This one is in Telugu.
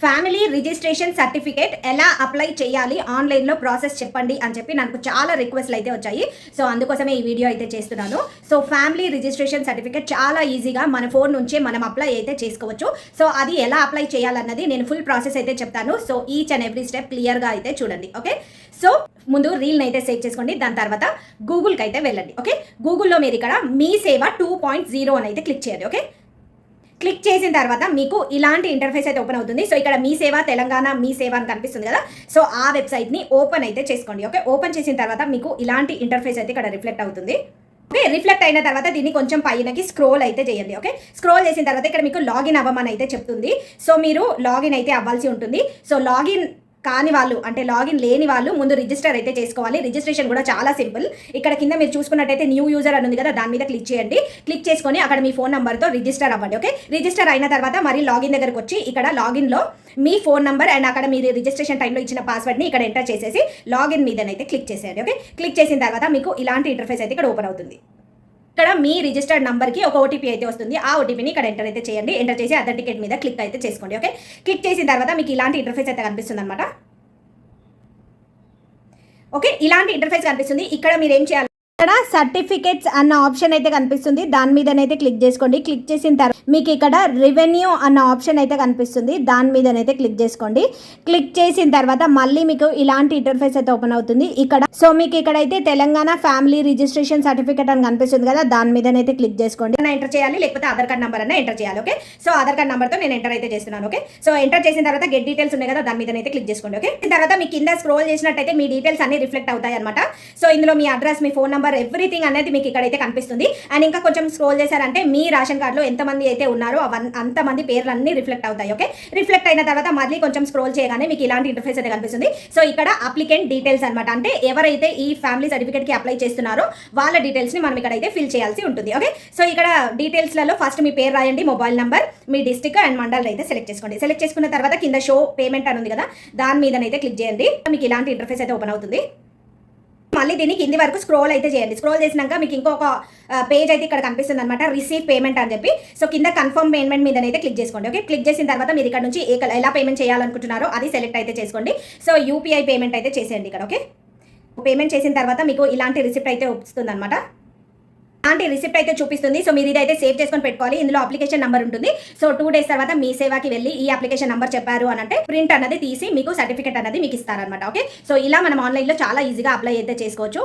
ఫ్యామిలీ రిజిస్ట్రేషన్ సర్టిఫికేట్ ఎలా అప్లై చేయాలి ఆన్లైన్లో ప్రాసెస్ చెప్పండి అని చెప్పి నాకు చాలా రిక్వెస్ట్లు అయితే వచ్చాయి. సో అందుకోసమే ఈ వీడియో అయితే చేస్తున్నాను. సో ఫ్యామిలీ రిజిస్ట్రేషన్ సర్టిఫికేట్ చాలా ఈజీగా మన ఫోన్ నుంచే మనం అప్లై అయితే చేసుకోవచ్చు. సో అది ఎలా అప్లై చేయాలన్నది నేను ఫుల్ ప్రాసెస్ అయితే చెప్తాను. So each and every step క్లియర్గా అయితే చూడండి. ఓకే, సో ముందు రీల్ని అయితే సేవ్ చేసుకోండి. దాని తర్వాత గూగుల్కి అయితే వెళ్ళండి. ఓకే, గూగుల్లో మీరు ఇక్కడ మీ సేవ 2.0 అని అయితే క్లిక్ చేయండి. ఓకే, క్లిక్ చేసిన తర్వాత మీకు ఇలాంటి ఇంటర్ఫేస్ అయితే ఓపెన్ అవుతుంది. సో ఇక్కడ మీ సేవ తెలంగాణ మీ సేవ అని కనిపిస్తుంది కదా. సో ఆ వెబ్సైట్ని ఓపెన్ అయితే చేసుకోండి. ఓకే, ఓపెన్ చేసిన తర్వాత మీకు ఇలాంటి ఇంటర్ఫేస్ అయితే ఇక్కడ రిఫ్లెక్ట్ అవుతుంది. ఓకే, రిఫ్లెక్ట్ అయిన తర్వాత దీన్ని కొంచెం పైనకి స్క్రోల్ అయితే చేయండి. ఓకే, స్క్రోల్ చేసిన తర్వాత ఇక్కడ మీకు లాగిన్ అవ్వమని అయితే చెప్తుంది. సో మీరు లాగిన్ అయితే అవ్వాల్సి ఉంటుంది. సో లాగిన్ కాని వాళ్ళు అంటే లాగిన్ లేని వాళ్ళు ముందు రిజిస్టర్ అయితే చేసుకోవాలి. రిజిస్ట్రేషన్ కూడా చాలా సింపుల్. ఇక్కడ కింద మీరు చూసుకున్నట్టయితే న్యూ యూజర్ అని ఉంది కదా, దాని మీద క్లిక్ చేయండి. క్లిక్ చేసుకొని అక్కడ మీ ఫోన్ నెంబర్తో రిజిస్టర్ అవ్వండి. ఓకే, రిజిస్టర్ అయిన తర్వాత మరి లాగిన్ దగ్గరకు వచ్చి ఇక్కడ లాగిన్లో మీ ఫోన్ నెంబర్ అండ్ అక్కడ మీరు రిజిస్ట్రేషన్ టైంలో ఇచ్చిన పాస్వర్డ్ని ఇక్కడ ఎంటర్ చేసేసి లాగిన్ మీదనైతే క్లిక్ చేసేయండి. ఓకే, క్లిక్ చేసిన తర్వాత మీకు ఇలాంటి ఇంటర్ఫేస్ అయితే ఇక్కడ ఓపెన్ అవుతుంది. ఇక్కడ మీ రిజిస్టర్డ్ నంబర్కి ఒక ఓటీపీ అయితే వస్తుంది. ఆ ఓటీపీని ఇక్కడ ఎంటర్ అయితే చేయండి. ఎంటర్ చేసి అథెంటికేట్ మీద క్లిక్ అయితే చేసుకోండి. ఓకే, క్లిక్ చేసిన తర్వాత మీకు ఇలాంటి ఇంటర్ఫేస్ అయితే కనిపిస్తుంది అనమాట. ఓకే, ఇలాంటి ఇంటర్ఫేస్ కనిపిస్తుంది. ఇక్కడ మీరు ఏం చేయాలి, ఇక్కడ సర్టిఫికేట్స్ అన్న ఆప్షన్ అయితే కనిపిస్తుంది. దాని మీదనైతే క్లిక్ చేసుకోండి. క్లిక్ చేసిన తర్వాత మీకు ఇక్కడ రెవెన్యూ అన్న ఆప్షన్ అయితే కనిపిస్తుంది. దాని మీదనైతే క్లిక్ చేసుకోండి. క్లిక్ చేసిన తర్వాత మళ్ళీ మీకు ఇలాంటి ఇంటర్ఫేస్ అయితే ఓపెన్ అవుతుంది. ఇక్కడ సో మీకు ఇక్కడైతే తెలంగాణ ఫ్యామిలీ రిజిస్ట్రేషన్ సర్టిఫికేట్ అని కనిపిస్తుంది కదా, దాని మీదనైతే క్లిక్ చేసుకోండి. ఎంటర్ చేయాలి, లేకపోతే ఆధార్ కార్డ్ నెంబర్ అన్న ఎంటర్ చేయాలి. ఓకే, సో ఆధార్ కార్డ్ నెంబర్తో నేను ఎంటర్ అయితే చేస్తున్నాను. ఓకే, సో ఎంటర్ చేసిన తర్వాత గెట్ డీటెయిల్స్ ఉన్నాయి కదా, దాని మీదనైతే క్లిక్ చేసుకోండి. ఓకే, తర్వాత మీ కింద స్క్రోల్ చేసినట్టయితే మీ డీటెయిల్స్ అన్ని రిఫ్లెక్ట్ అవుతాయి అనమాట. సో ఇందులో మీ అడ్రస్, మీ ఫోన్ నెంబర్, ఎవ్రీథింగ్ అనేది మీకు ఇక్కడైతే కనిపిస్తుంది. అండ్ ఇంకా కొంచెం స్క్రోల్ చేశారంటే మీ రేషన్ కార్డులో ఎంతమంది అయితే ఉన్నారో అంతమంది పేర్లు అన్ని రిఫ్లెక్ట్ అవుతాయి. ఓకే, రిఫ్లెక్ట్ అయిన తర్వాత మళ్ళీ కొంచెం స్క్రోల్ చేయగానే మీకు ఇలాంటి ఇంటర్ఫేస్ అయితే కనిపిస్తుంది. సో ఇక్కడ అప్లికెంట్ డీటెయిల్స్ అనమాట, అంటే ఎవరైతే ఈ ఫ్యామిలీ సర్టిఫికేట్కి అప్లై చేస్తున్నారో వాళ్ళ డీటెయిల్స్ని మనం ఇక్కడైతే ఫిల్ చేయాల్సి ఉంటుంది. ఓకే, సో ఇక్కడ డీటెయిల్స్లలో ఫస్ట్ మీ పేరు రాయండి, mobile number, me district and mandal అయితే సెలెక్ట్ చేసుకోండి. సెలెక్ట్ చేసుకున్న తర్వాత కింద షో పేమెంట్ అని ఉంది కదా, దాని మీదనైతే క్లిక్ చేయండి. మీకు ఇలాంటి ఇంటర్ఫేస్ అయితే ఓపెన్ అవుతుంది. మళ్ళీ దీన్ని కింది వరకు స్క్రోల్ అయితే చేయండి. స్క్రోల్ చేసినాక మీకు ఇంకొక పేజ్ అయితే ఇక్కడ కనిపిస్తుంది అనమాట, రిసీవ్ పేమెంట్ అని చెప్పి. సో కింద కన్ఫర్మ్ పేమెంట్ మీద అయితే క్లిక్ చేసుకోండి. ఓకే, క్లిక్ చేసిన తర్వాత మీరు ఇక్కడ నుంచి ఎలా పేమెంట్ చేయాలనుకుంటున్నారో అది సెలెక్ట్ అయితే చేసుకోండి. సో యూపీఐ పేమెంట్ అయితే చేసేయండి ఇక్కడ. ఓకే, పేమెంట్ చేసిన తర్వాత మీకు ఇలాంటి రిసిప్ట్ అయితే వస్తుంది అనమాట. అలాంటి రిసిప్ట్ అయితే చూపిస్తుంది. సో మీరు ఇదైతే సేవ్ చేసుకొని పెట్టుకోవాలి. ఇందులో అప్లికేషన్ నెంబర్ ఉంటుంది. సో 2 days తర్వాత మీ సేవకి వెళ్ళి ఈ అప్లికేషన్ నెంబర్ చెప్పారు అని అంటే ప్రింట్ అన్నది తీసి మీకు సర్టిఫికేట్ అనేది మీకు ఇస్తారనమాట. ఓకే, సో ఇలా మనం ఆన్లైన్లో చాలా ఈజీగా అప్లై అయితే చేసుకోవచ్చు.